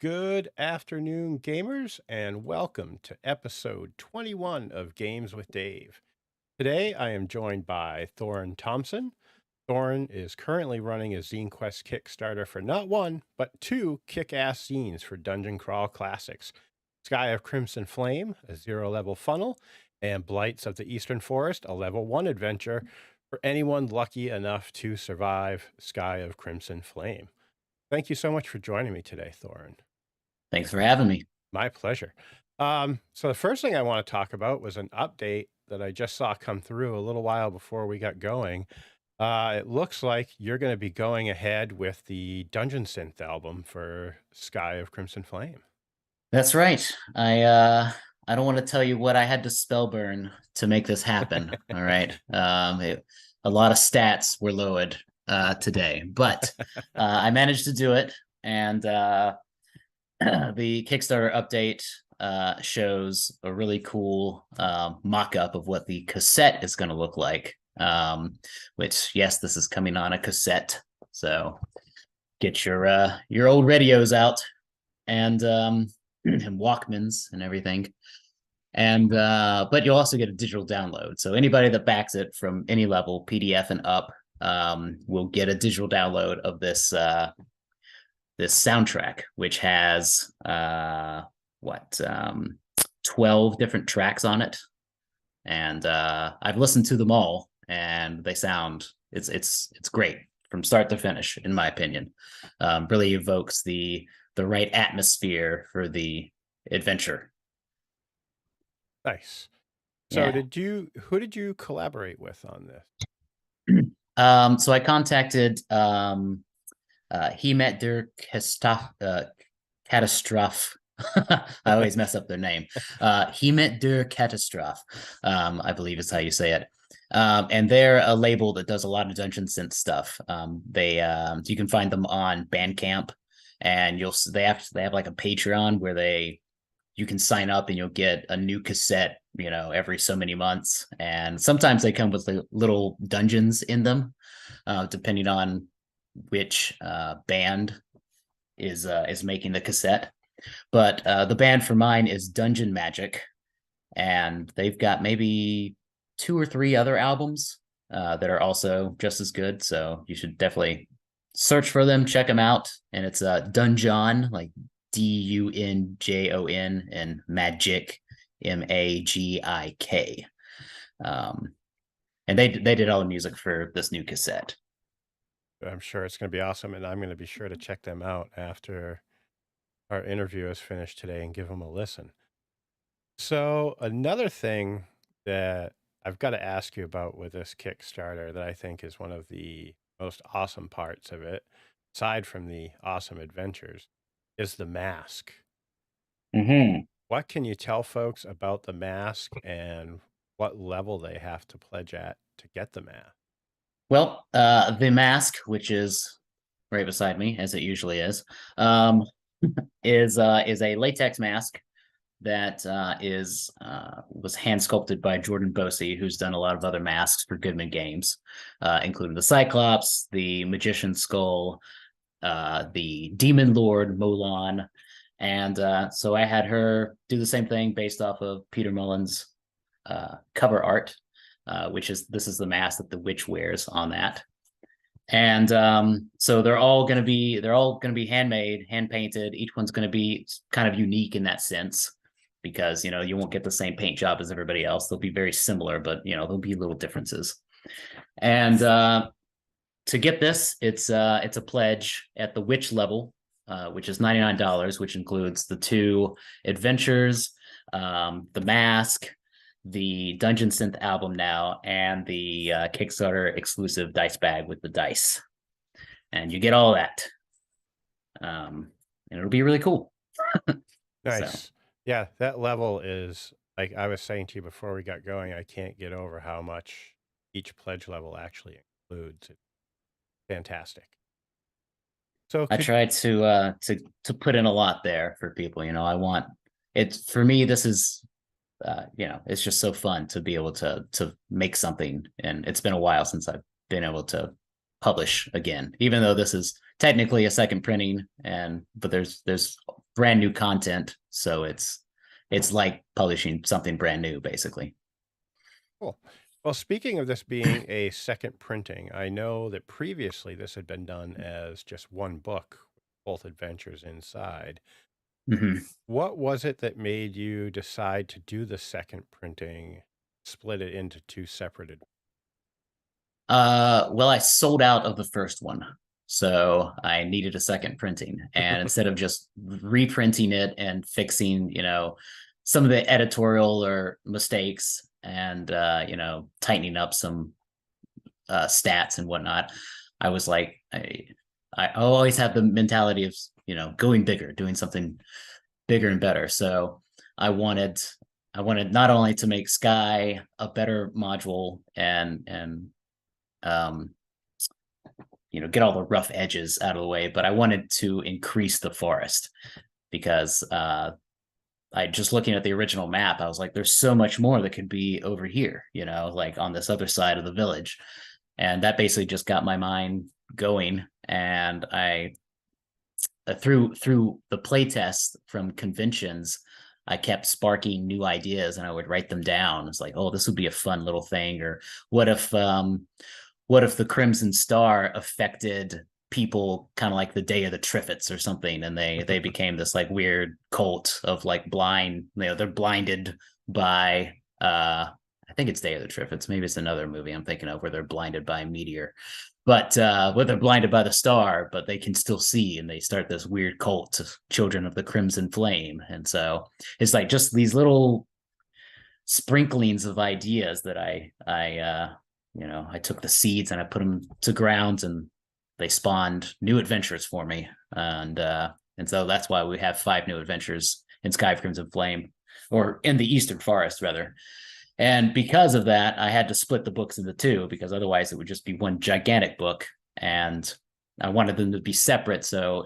Good afternoon, gamers, and welcome to episode 21 of Games with Dave. Today, I am joined by Thorin Thompson. Thorin is currently running a Zine Quest Kickstarter for not one, but two kick-ass zines for Dungeon Crawl Classics. Sky of Crimson Flame, a zero-level funnel, and Blights of the Eastern Forest, a level 1 adventure for anyone lucky enough to survive Sky of Crimson Flame. Thank you so much for joining me today, Thorin. Thanks for having me. My pleasure. So the first thing I want to talk about was an update that I just saw come through a little while before we got going. It looks like you're going to be going ahead with the Dungeon Synth album for Sky of Crimson Flame. That's right. I don't want to tell you what I had to spell burn to make this happen. All right. A lot of stats were lowered today, but I managed to do it. And the Kickstarter update shows a really cool mock-up of what the cassette is going to look like. Which, yes, this is coming on a cassette. So get your old radios out and Walkmans and everything. And but you'll also get a digital download. So anybody that backs it from any level, PDF and up, will get a digital download of this this soundtrack, which has 12 different tracks on it. And I've listened to them all, and they sound it's great from start to finish, in my opinion. Really evokes the right atmosphere for the adventure. Nice. So Yeah. who did you collaborate with on this? So I contacted Hemet der Catastrophe. I always mess up their name. Hemet der Catastrophe, I believe is how you say it. And they're a label that does a lot of Dungeon Synth stuff. You can find them on Bandcamp, and they have like a Patreon where you can sign up and you'll get a new cassette, every so many months. And sometimes they come with little dungeons in them, depending on which band is making the cassette. But the band for mine is Dungeon Magic, and they've got maybe 2 or 3 other albums that are also just as good. So you should definitely search for them, check them out. And it's Dungeon, like Dunjon, and Magic, Magik. And they did all the music for this new cassette. I'm sure it's going to be awesome, and I'm going to be sure to check them out after our interview is finished today and give them a listen. So another thing that I've got to ask you about with this Kickstarter that I think is one of the most awesome parts of it, aside from the awesome adventures, is the mask. Mm-hmm. What can you tell folks about the mask and what level they have to pledge at to get the mask? Well, the mask, which is right beside me, as it usually is a latex mask that was hand sculpted by Jordan Bosey, who's done a lot of other masks for Goodman Games, including the Cyclops, the Magician Skull, the Demon Lord Molon. And so I had her do the same thing based off of Peter Mullen's cover art, this is the mask that the witch wears on that. And so they're all going to be handmade, hand painted. Each one's going to be kind of unique in that sense, because you won't get the same paint job as everybody else. They'll be very similar, but there'll be little differences. And to get this, it's a pledge at the witch level, which is $99, which includes the 2 adventures, the mask, the Dungeon Synth album now, and the Kickstarter exclusive dice bag with the dice. And you get all that. And it'll be really cool. Nice. So. Yeah, that level is, like I was saying to you before we got going, I can't get over how much each pledge level actually includes. It's fantastic. So I tried to put in a lot there for people. I want it. For me, this is it's just so fun to be able to make something. And it's been a while since I've been able to publish again, even though this is technically a second printing, but there's brand new content. So it's like publishing something brand new, basically. Cool. Well, speaking of this being a second printing, I know that previously this had been done as just one book, with both adventures inside. Mhm. What was it that made you decide to do the second printing, split it into two separate? Well, I sold out of the first one, so I needed a second printing. And instead of just reprinting it and fixing, some of the editorial or mistakes and tightening up some stats and whatnot, I was like, I always have the mentality of going bigger, doing something bigger and better. So I wanted I wanted not only to make Sky a better module and um, get all the rough edges out of the way, but I wanted to increase the forest because I just looking at the original map, I was like, there's so much more that could be over here, like on this other side of the village. And that basically just got my mind going. And I through the playtest from conventions, I kept sparking new ideas and I would write them down. It's like, oh, this would be a fun little thing. Or what if the Crimson Star affected people kind of like the Day of the Triffids or something, and they became this like weird cult of like blind, they're blinded by I think it's Day of the Triffids. Maybe it's another movie I'm thinking of where they're blinded by a meteor. But where they're blinded by the star, but they can still see, and they start this weird cult, Children of the Crimson Flame. And so it's like just these little sprinklings of ideas that I took the seeds and I put them to ground, and they spawned new adventures for me. And so that's why we have 5 new adventures in Sky of Crimson Flame, or in the Eastern Forest rather. And because of that, I had to split the books into 2, because otherwise it would just be one gigantic book. And I wanted them to be separate. So,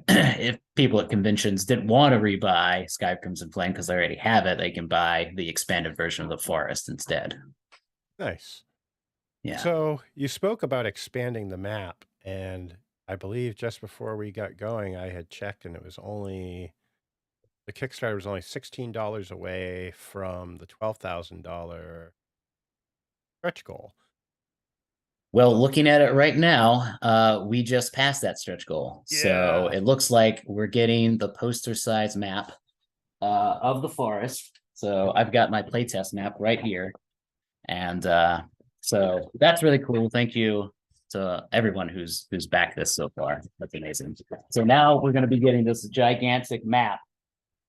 if people at conventions didn't want to rebuy Sky of Crimson Flame because they already have it, they can buy the expanded version of the forest instead. Nice. Yeah. So you spoke about expanding the map, and I believe just before we got going, I had checked, and the Kickstarter was only $16 away from the $12,000 stretch goal. Well, looking at it right now, we just passed that stretch goal. So Yeah. it looks like we're getting the poster size map of the forest. So I've got my playtest map right here. And so that's really cool. Thank you to everyone who's backed this so far. That's amazing. So now we're going to be getting this gigantic map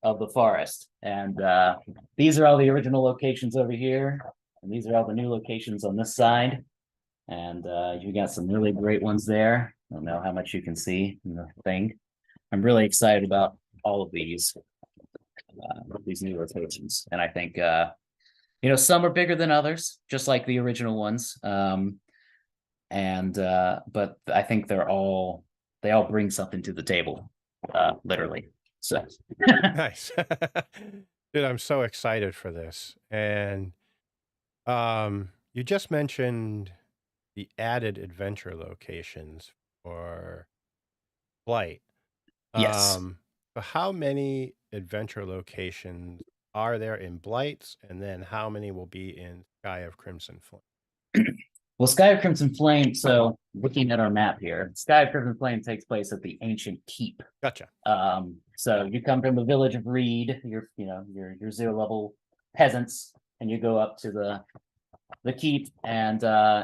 of the forest. And these are all the original locations over here. And these are all the new locations on this side. And you got some really great ones there. I don't know how much you can see in the thing. I'm really excited about all of these new locations. And I think some are bigger than others, just like the original ones. But I think they all bring something to the table, literally. So Nice. Dude, I'm so excited for this. And you just mentioned the added adventure locations for Blight. yes. So how many adventure locations are there in Blights, and then how many will be in Sky of Crimson Flame? Well, Sky of Crimson Flame. So looking at our map here, Sky of Crimson Flame takes place at the ancient keep. Gotcha. So you come from the village of Reed, your 0 level peasants, and you go up to the keep. And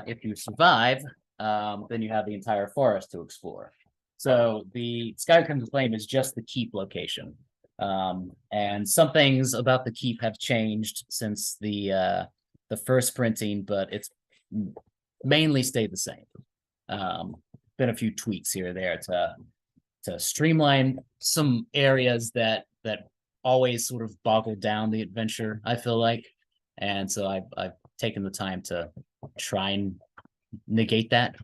if you survive, then you have the entire forest to explore. So the Sky of Crimson Flame is just the keep location. And some things about the keep have changed since the first printing, but it's mainly stayed the same. Been a few tweaks here or there to streamline some areas that always sort of boggle down the adventure, I feel like. And so I've taken the time to try and negate that.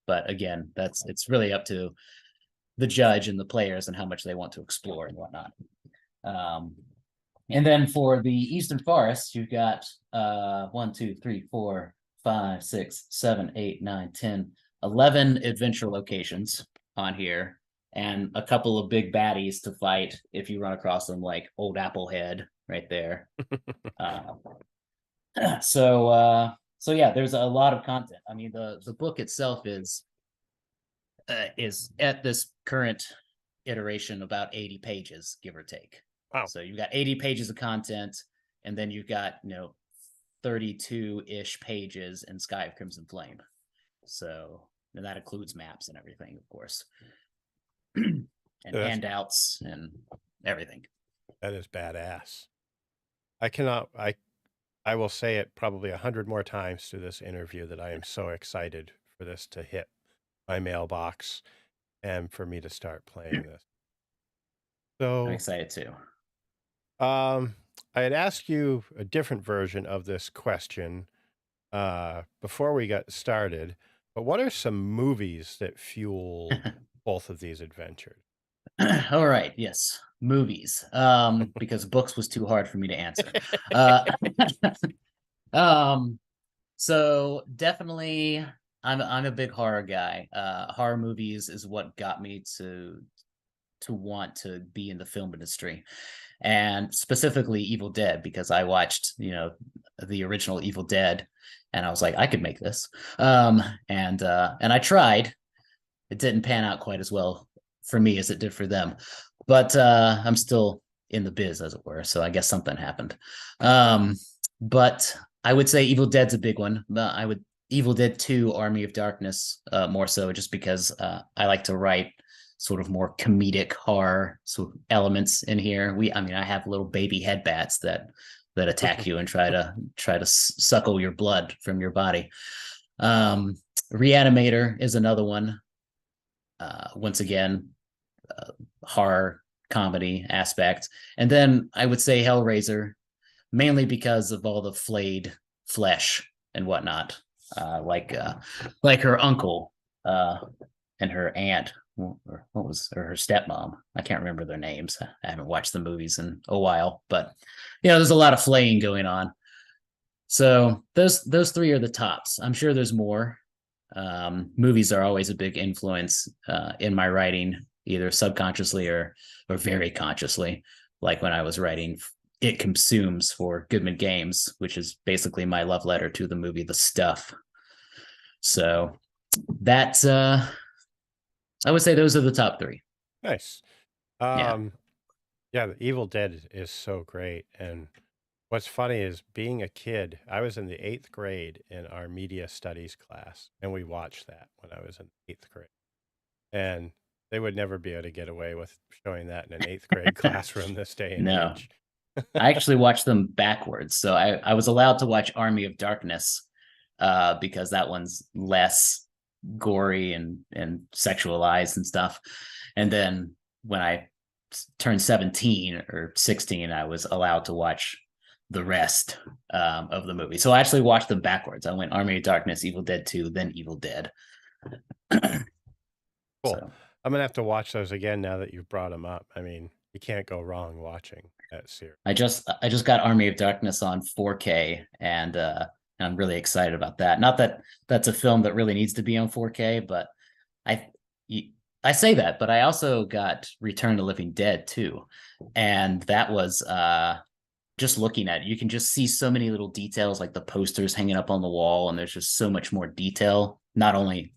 But again, it's really up to the judge and the players and how much they want to explore and whatnot. And then for the Eastern Forest, you've got 1, 2, 3, 4, 5, 6, 7, 8, 9, 10, 11 adventure locations on here. and a couple of big baddies to fight if you run across them, like Old Applehead right there. Uh, so yeah, there's a lot of content. I mean, the book itself is at this current iteration about 80 pages, give or take. Wow. So you've got 80 pages of content, and then you've got 32-ish pages in Sky of Crimson Flame. So, and that includes maps and everything, of course, and handouts and everything. That is badass. I will say it probably 100 more times through this interview that I am so excited for this to hit my mailbox and for me to start playing this. So I'm excited too. I had asked you a different version of this question before we got started, but what are some movies that fueled both of these adventures? All right, yes, movies. Because books was too hard for me to answer. So definitely I'm a big horror guy. Horror movies is what got me to want to be in the film industry, and specifically Evil Dead, because I watched, the original Evil Dead, and I was like, I could make this. And I tried. It didn't pan out quite as well for me as it did for them, but I'm still in the biz, as it were. So I guess something happened. But I would say Evil Dead's a big one. Evil Dead 2, Army of Darkness, more so, just because I like to write sort of more comedic horror sort of elements in here. I have little baby head bats that attack you and try to suckle your blood from your body. Reanimator is another one. Once again, horror comedy aspect. And then I would say Hellraiser, mainly because of all the flayed flesh and whatnot, like her uncle and her aunt, or her stepmom. I can't remember their names. I haven't watched the movies in a while, but there's a lot of flaying going on. So those three are the tops. I'm sure there's more. Movies are always a big influence in my writing, either subconsciously or very consciously. Like when I was writing It Consumes for Goodman Games, which is basically my love letter to the movie The Stuff. So that's I would say those are the top three. Nice. Yeah, the Evil Dead is so great. And what's funny is, being a kid, I was in the 8th grade in our media studies class, and we watched that when I was in 8th grade. And they would never be able to get away with showing that in an 8th grade classroom this day and age. I actually watched them backwards. So I was allowed to watch Army of Darkness because that one's less gory and sexualized and stuff. And then when I turned 17 or 16, I was allowed to watch the rest of the movie. So I actually watched them backwards. I went Army of Darkness, Evil Dead 2, then Evil Dead. Cool. So I'm gonna have to watch those again now that you've brought them up. I mean, you can't go wrong watching that series. I just got Army of Darkness on 4K, and I'm really excited about that. Not that that's a film that really needs to be on 4K, but I say that, but I also got Return to Living Dead too, and that was just looking at it, you can just see so many little details, like the posters hanging up on the wall, and there's just so much more detail, not only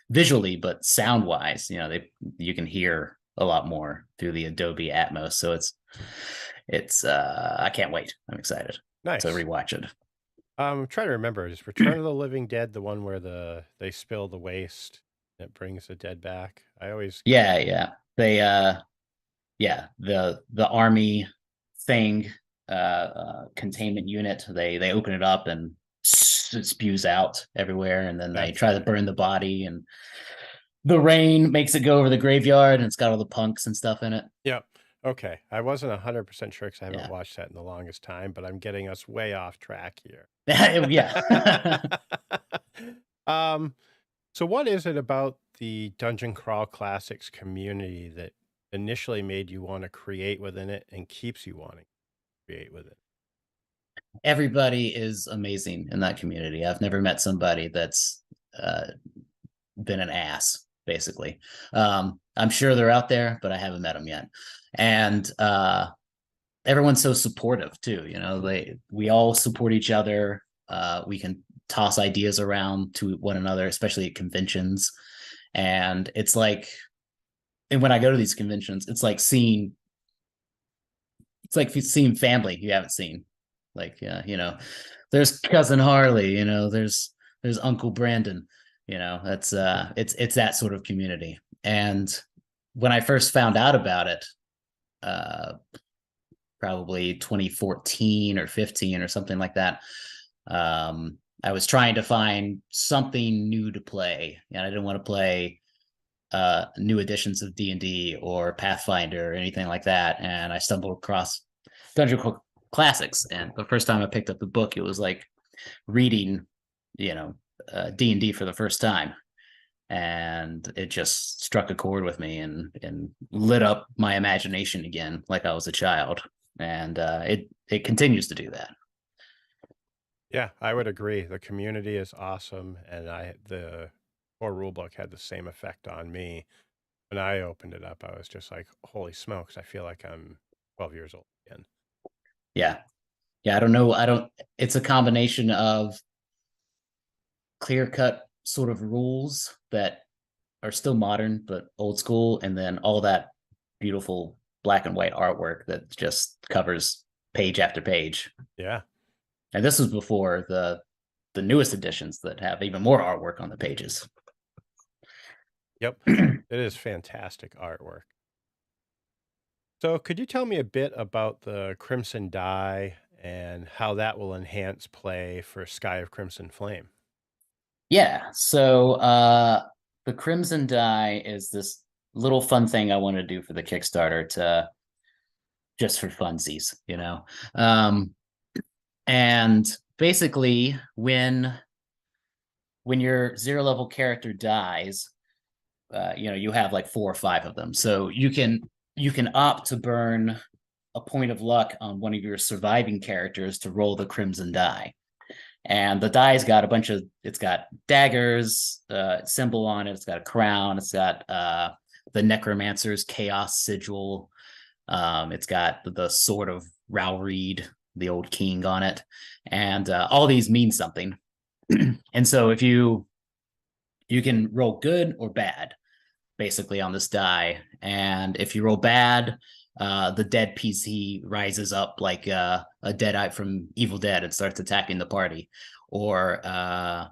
visually but sound wise. You can hear a lot more through the Adobe Atmos, so it's I can't wait. I'm excited to rewatch it. I'm trying to remember, is Return of the Living Dead the one where they spill the waste and it brings the dead back? I always they the army thing, containment unit, they open it up and it spews out everywhere, and then they try to burn the body, and the rain makes it go over the graveyard, and it's got all the punks and stuff in it. Yep. Okay. I wasn't 100% sure because I haven't watched that in the longest time, but I'm getting us way off track here. Yeah. So what is it about the Dungeon Crawl Classics community that initially made you want to create within it and keeps you wanting to create with it? Everybody is amazing in that community. I've never met somebody that's been an ass, basically. I'm sure they're out there, but I haven't met them yet. And everyone's so supportive too. We all support each other. We can toss ideas around to one another, especially at conventions. And it's like, and when I go to these conventions, it's like seeing family you haven't seen. Like, there's cousin Harley, there's Uncle Brandon, that's it's that sort of community. And when I first found out about it, uh, probably 2014 or 15 or something like that, I was trying to find something new to play, and I didn't want to play new editions of D&D or Pathfinder or anything like that. And I stumbled across Dungeon Classics, and the first time I picked up the book, it was like reading, D&D for the first time, and it just struck a chord with me and lit up my imagination again, like I was a child, and it continues to do that. Yeah, I would agree. The community is awesome, and the core rulebook had the same effect on me. When I opened it up, I was just like, "Holy smokes! I feel like I'm 12 years old again." Yeah, yeah. I don't know. I don't. It's a combination of clear cut sort of rules that are still modern but old school, and then all that beautiful black and white artwork that just covers page after page. Yeah. And this was before the newest editions that have even more artwork on the pages. Yep. It is fantastic artwork. So, could you tell me a bit about the Crimson Die and how that will enhance play for Sky of Crimson Flame? Yeah. So the Crimson Die is this little fun thing I want to do for the Kickstarter to just for funsies, and basically when your zero level character dies, you have like 4 or 5 of them. So you can opt to burn a point of luck on one of your surviving characters to roll the Crimson Die. And the die's got it's got daggers, symbol on it. It's got a crown. It's got the Necromancer's Chaos Sigil. It's got the sword of Rowreed, the old king on it. And all these mean something. And so if you can roll good or bad, basically, on this die. And if you roll bad, the dead PC rises up like a deadite from Evil Dead and starts attacking the party, or a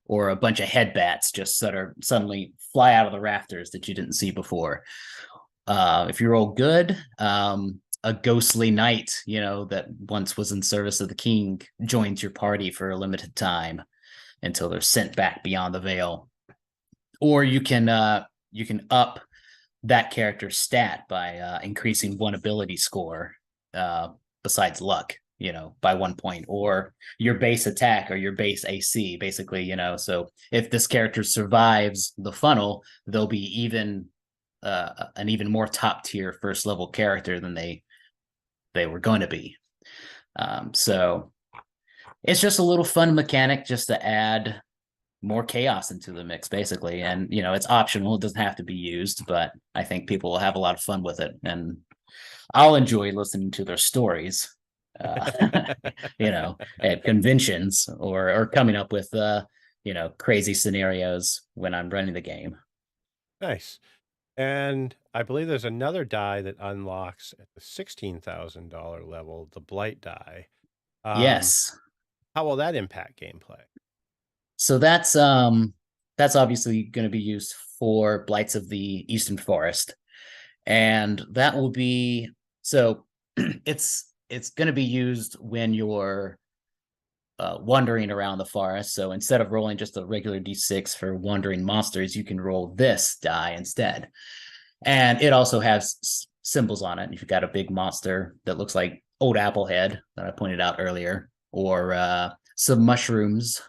bunch of headbats just suddenly fly out of the rafters that you didn't see before. If you roll good, a ghostly knight, that once was in service of the king, joins your party for a limited time until they're sent back beyond the veil. Or you can up that character's stat by increasing one ability score besides luck, by 1 point, or your base attack or your base AC, basically, so if this character survives the funnel, they'll be an even more top tier first level character than they were going to be. So it's just a little fun mechanic just to add more chaos into the mix, basically. And it's optional, it doesn't have to be used, but I think people will have a lot of fun with it, and I'll enjoy listening to their stories at conventions, or coming up with crazy scenarios when I'm running the game. Nice. And I believe there's another die that unlocks at the $16,000 level, the Blight die. Yes. How will that impact gameplay? So that's obviously going to be used for Blights of the Eastern Forest, and that will be so it's going to be used when you're wandering around the forest. So instead of rolling just a regular d6 for wandering monsters, you can roll this die instead. And it also has symbols on it. If you've got a big monster that looks like Old Applehead that I pointed out earlier, or some mushrooms,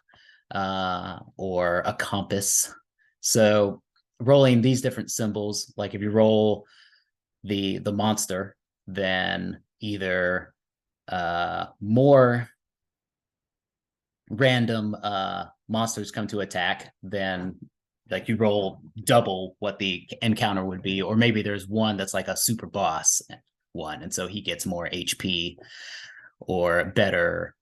or a compass. So rolling these different symbols, like if you roll the monster, then either more random monsters come to attack than like you roll double what the encounter would be, or maybe there's one that's like a super boss one, and so he gets more HP or better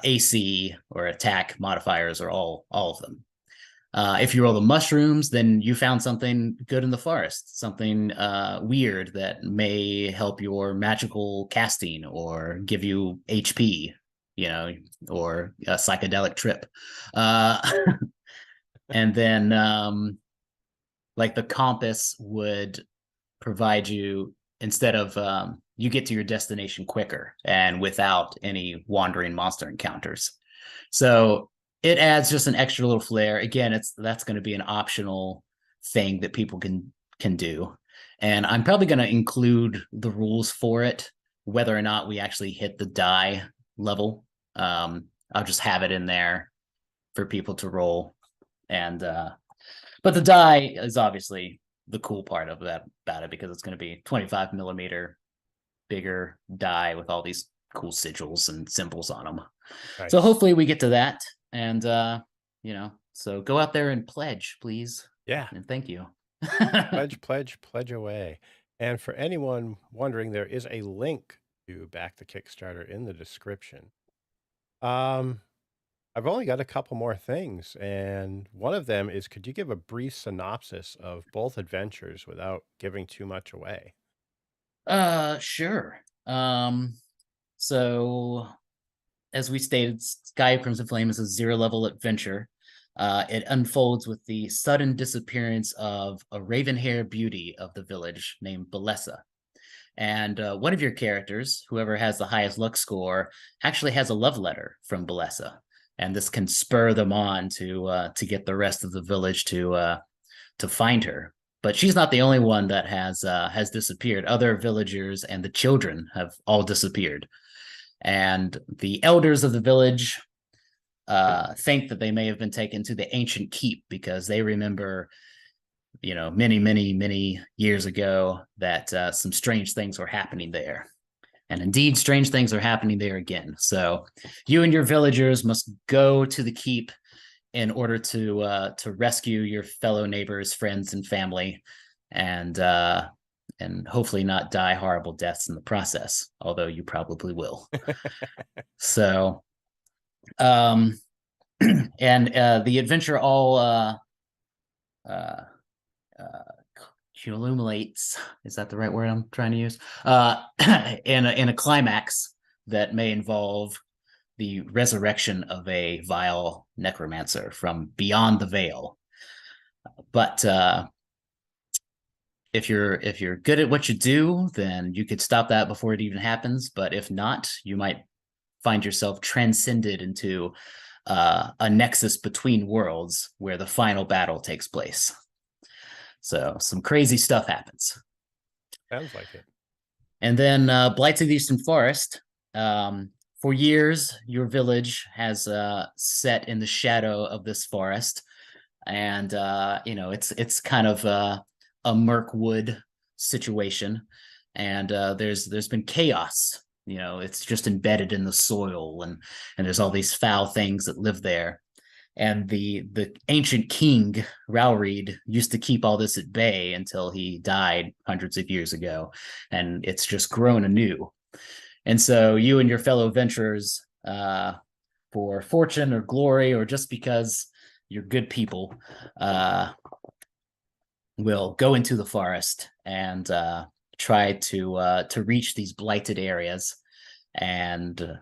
AC or attack modifiers, or all of them. If you roll the mushrooms, then you found something good in the forest, something weird that may help your magical casting or give you HP, or a psychedelic trip. Uh, and then, like the compass would provide you, instead of you get to your destination quicker and without any wandering monster encounters. So it adds just an extra little flair. Again, that's going to be an optional thing that people can do. And I'm probably going to include the rules for it, whether or not we actually hit the die level. I'll just have it in there for people to roll. And but the die is obviously the cool part of that about it, because it's going to be 25 millimeter bigger die with all these cool sigils and symbols on them. So Nice. hopefully we get to that. And so go out there and pledge, please. Yeah. And thank you. Pledge, pledge, pledge away. And for anyone wondering, there is a link to back the Kickstarter in the description. Um, I've only got a couple more things, and one of them is, could you give a brief synopsis of both adventures without giving too much away? Sure. So as we stated, Sky of Crimson Flame is a zero-level adventure. It unfolds with the sudden disappearance of a raven-haired beauty of the village named Balessa. And one of your characters, whoever has the highest luck score, actually has a love letter from Balessa, and this can spur them on to get the rest of the village to find her. But she's not the only one that has disappeared. Other villagers and the children have all disappeared, and the elders of the village think that they may have been taken to the ancient keep, because they remember, many years ago that some strange things were happening there. And indeed, strange things are happening there again. So you and your villagers must go to the keep in order to rescue your fellow neighbors, friends, and family, and hopefully not die horrible deaths in the process, although you probably will. So, um, and the adventure all uh, accumulates. Is that the right word I'm trying to use? In a climax that may involve the resurrection of a vile necromancer from beyond the veil. But if you're good at what you do, then you could stop that before it even happens. But if not, you might find yourself transcended into a nexus between worlds where the final battle takes place. So some crazy stuff happens. Sounds like it. And then Blights of the Eastern Forest. For years, your village has set in the shadow of this forest, and it's kind of a Mirkwood situation, and there's been chaos. It's just embedded in the soil, and there's all these foul things that live there. And the ancient king Rowreed used to keep all this at bay until he died hundreds of years ago, and it's just grown anew. And so you and your fellow adventurers, for fortune or glory, or just because you're good people, will go into the forest and try to reach these blighted areas and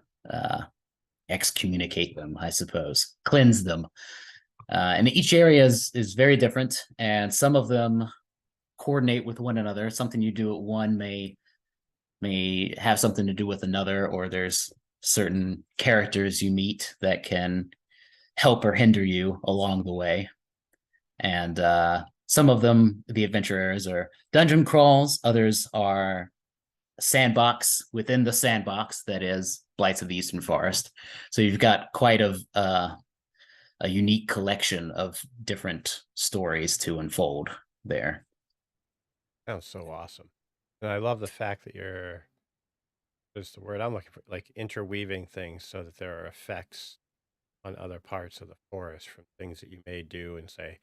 excommunicate them, I suppose, cleanse them. And each area is very different, and some of them coordinate with one another. Something you do at one may have something to do with another, or there's certain characters you meet that can help or hinder you along the way. And some of them, the adventurers, are dungeon crawls. Others are sandbox within the sandbox that is Blights of the Eastern Forest. So you've got quite a unique collection of different stories to unfold there. Sounds so awesome. And I love the fact that there's the word I'm looking for, like interweaving things so that there are effects on other parts of the forest from things that you may do and say,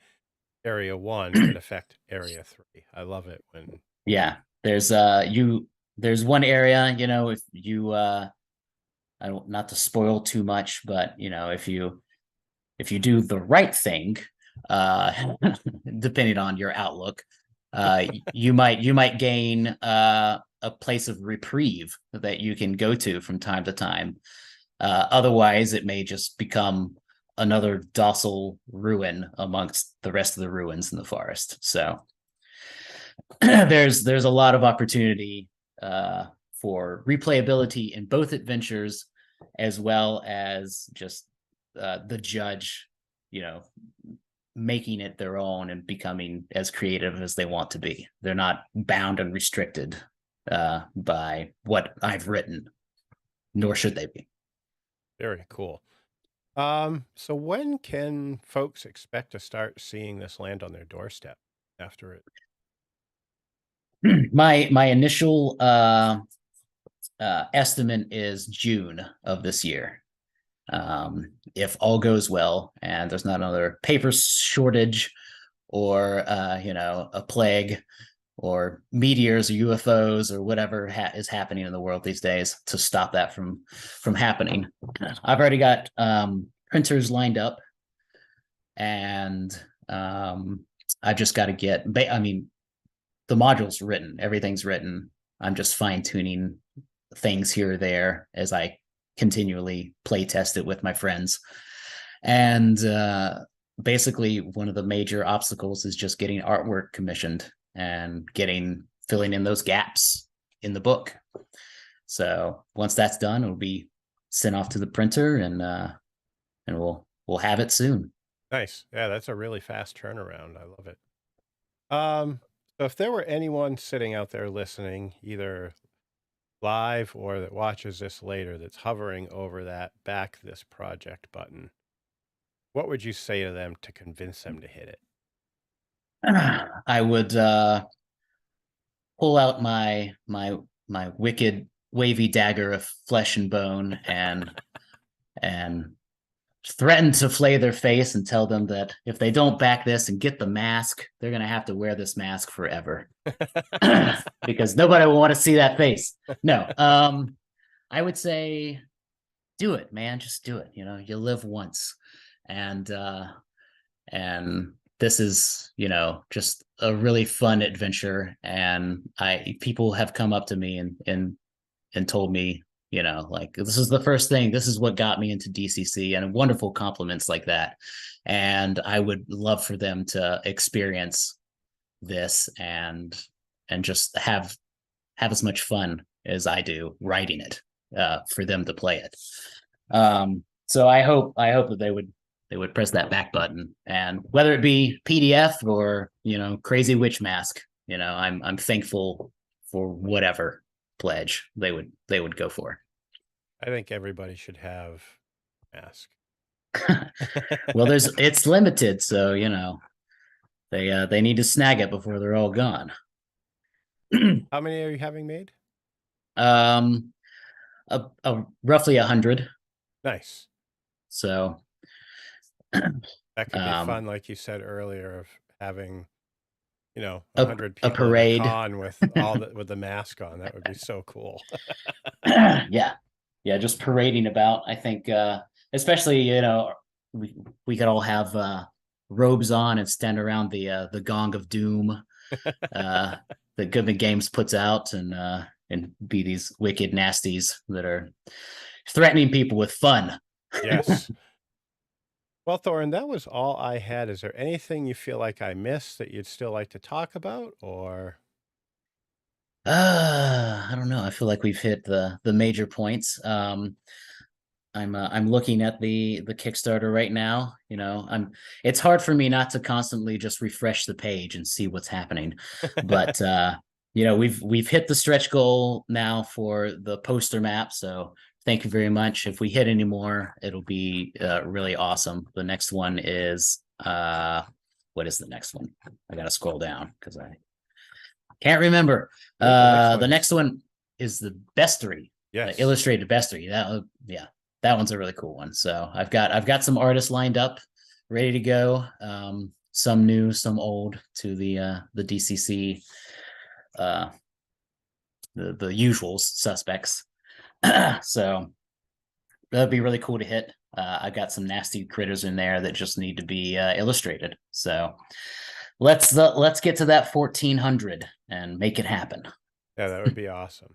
area 1 could affect area 3. I love it when Yeah, there's one area, if you I don't, not to spoil too much, but if you do the right thing, uh depending on your outlook, you might gain a place of reprieve that you can go to from time to time. Otherwise, it may just become another docile ruin amongst the rest of the ruins in the forest. So there's a lot of opportunity for replayability in both adventures, as well as just the judge, you know, making it their own and becoming as creative as they want to be. They're not bound and restricted by what I've written, nor should they be. very cool. So when can folks expect to start seeing this land on their doorstep after it? My initial estimate is June of this year. If all goes well and there's not another paper shortage or a plague or meteors or UFOs or whatever is happening in the world these days to stop that from happening. I've already got printers lined up, and I've just got to get. I mean, the module's written, everything's written. I'm just fine tuning things here or there as I continually play test it with my friends. And basically, one of the major obstacles is just getting artwork commissioned and filling in those gaps in the book. So once that's done, it'll be sent off to the printer, and we'll have it soon. Nice. Yeah, that's a really fast turnaround. I love it. So if there were anyone sitting out there listening, either live or that watches this later, that's hovering over that back this project button, what would you say to them to convince them to hit it? I would pull out my wicked wavy dagger of flesh and bone and threaten to flay their face and tell them that if they don't back this and get the mask, they're going to have to wear this mask forever because nobody will want to see that face. No, I would say do it, man. Just do it. You live once. And this is, just a really fun adventure. And people have come up to me and told me, like, this is the first thing, this is what got me into DCC, and wonderful compliments like that. And I would love for them to experience this and just have as much fun as I do writing it, for them to play it. So I hope that they would press that back button, and whether it be PDF or, crazy witch mask, I'm thankful for whatever pledge they would go for. I think everybody should have a mask. Well, it's limited, so they need to snag it before they're all gone. How many are you having made? Roughly 100. Nice. So that could be fun, like you said earlier, of having 100 a people parade in a con with with the mask on. That would be so cool. Yeah, just parading about. I think especially we could all have robes on and stand around the gong of doom that Goodman Games puts out, and be these wicked nasties that are threatening people with fun. Yes. Well, Thorin, that was all I had. Is there anything you feel like I missed that you'd still like to talk about, or? I don't know. I feel like we've hit the major points. I'm looking at the Kickstarter right now. It's hard for me not to constantly just refresh the page and see what's happening. But we've hit the stretch goal now for the poster map. So thank you very much. If we hit any more, it'll be really awesome. The next one is what is the next one? I gotta scroll down because I can't remember. The next one is the bestiary. Yes. Illustrated bestiary. That one's a really cool one. So I've got some artists lined up, ready to go. some new, some old, to the DCC, uh, the usuals suspects. So that'd be really cool to hit. I got some nasty critters in there that just need to be illustrated. So let's get to that 1400 and make it happen. Yeah, that would be awesome.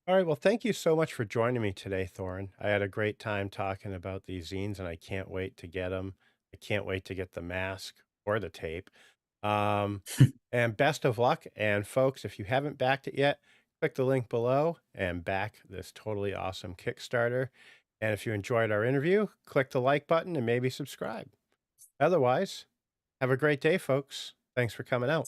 All right. Well, thank you so much for joining me today, Thorin. I had a great time talking about these zines, and I can't wait to get them. I can't wait to get the mask or the tape. Um, and best of luck. And folks, if you haven't backed it yet, click the link below and back this totally awesome Kickstarter. And if you enjoyed our interview, click the like button and maybe subscribe. Otherwise, have a great day, folks. Thanks for coming out.